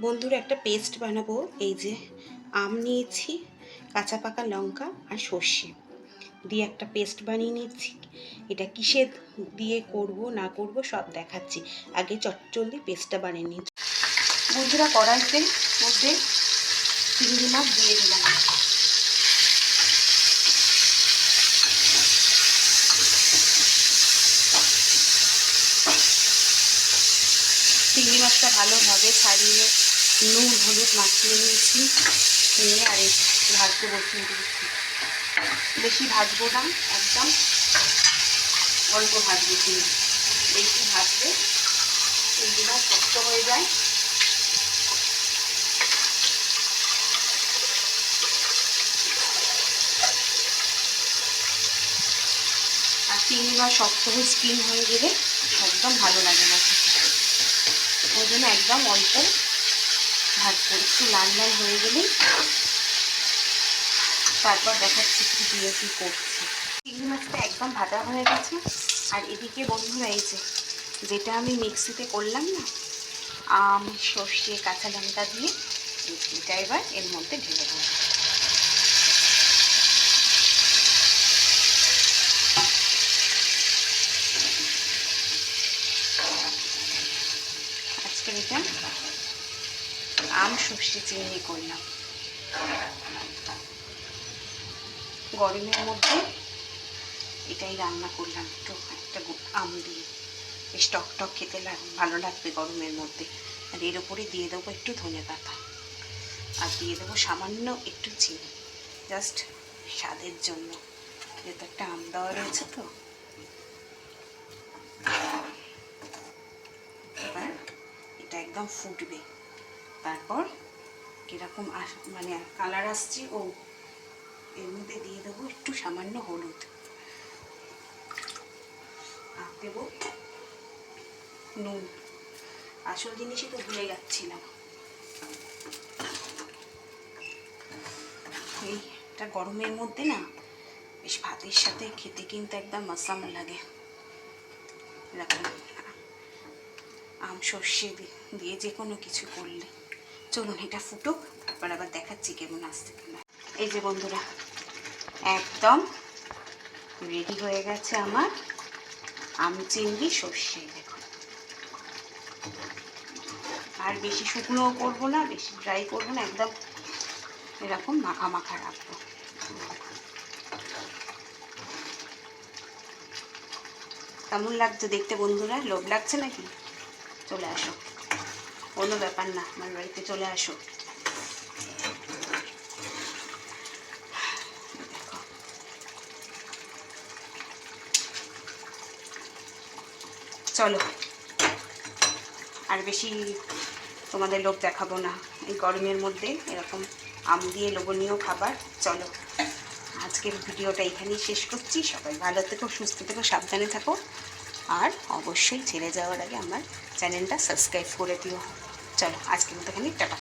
বন্ধুরা একটা পেস্ট বানাবো। এই যে আম নিয়েছি, কাঁচা পাকা লঙ্কা আর সর্ষে দিয়ে একটা পেস্ট বানিয়ে নিচ্ছি। এটা কিসের দিয়ে করব না করব সব দেখাচ্ছি। আগে চটজলদি পেস্টটা বানিয়ে নিচ্ছি। বন্ধুরা কড়াইতে মধ্যে চিংড়ি মাছ দিয়ে দিলাম। চিংড়ি মাছটা ভালোভাবে ছাড়িয়ে নুন হলুদ মাখিয়ে নিয়েছি, নিয়ে আর এই ভাজতে বসিয়ে দিয়েছি। বেশি ভাজবো না, একদম অল্প ভাজবো। বেশি ভাজলে চিংড়ি মাছ শক্ত হয়ে যায়। আর চিংড়ি মাছ শক্ত হয়ে স্কিন হয়ে গেলে একদম ভালো লাগে না খেতে। ওই জন্য একদম অল্প ভাজবো। একটু লাল লাল হয়ে গেলেই তারপর দেখাচ্ছি কি দিয়ে কী করছি। চিংড়ি মাছটা একদম ভাজা হয়ে গেছে। আর এদিকে বন্ধুরা এই যেটা আমি মিক্সিতে করলাম না, আম সর্ষে কাঁচা লঙ্কা দিয়ে, এটা এবার এর মধ্যে ঢেলে দেবো। আজকের এটা আম সর্ষে চিংড়ি করলাম। গরমের মধ্যে এটাই রান্না করলাম, একটু একটা আম দিয়ে। বেশ টক টক খেতে ভালো লাগবে গরমের মধ্যে। আর এর উপরে দিয়ে দেবো একটু ধনেপাতা, আর দিয়ে দেবো সামান্য একটু চিনি, জাস্ট স্বাদের জন্য, যেহেতু একটা আম দেওয়া রয়েছে। তো এবার এটা একদম ফুটবে, তারপর কীরকম মানে কালার আসছে, ও এর মধ্যে দিয়ে দেবো একটু সামান্য হলুদ, আর দেবো নুন। আসল জিনিসই তো ভুলে যাচ্ছিলাম। এইটা গরমের মধ্যে না বেশ ভাতের সাথে খেতে কিন্তু একদম মাসাম লাগে। এরকম আম সর্ষে দিয়ে যে কোনো কিছু করলে। চলুন এটা ফুটুক, তারপর আবার দেখাচ্ছি কেমন আসছে কিনা। এই যে বন্ধুরা একদম রেডি হয়ে গেছে আমার আম চিংড়ি সর্ষে। দেখুন, আর বেশি শুকনোও করবো না, বেশি ড্রাই করবো না, একদম এরকম মাখা মাখা রাখবো। কেমন লাগছে দেখতে বন্ধুরা? লোভ লাগছে নাকি? চলে আসো, কোনো ব্যাপার না, আমার বাড়িতে চলে আসো। চলো, আর বেশি তোমাদের লোভ দেখাবো না। এই গরমের মধ্যে এরকম আম দিয়ে লোভনীয় খাবার। চলো, আজকের ভিডিওটা এখানেই শেষ করছি। সবাই ভালো থেকো, সুস্থ থেকো, সাবধানে থাকো। আর অবশ্যই ছেড়ে যাওয়ার আগে আমার চ্যানেলটা সাবস্ক্রাইব করে দিও। চলো, আজকের মতো এখানে টাটা।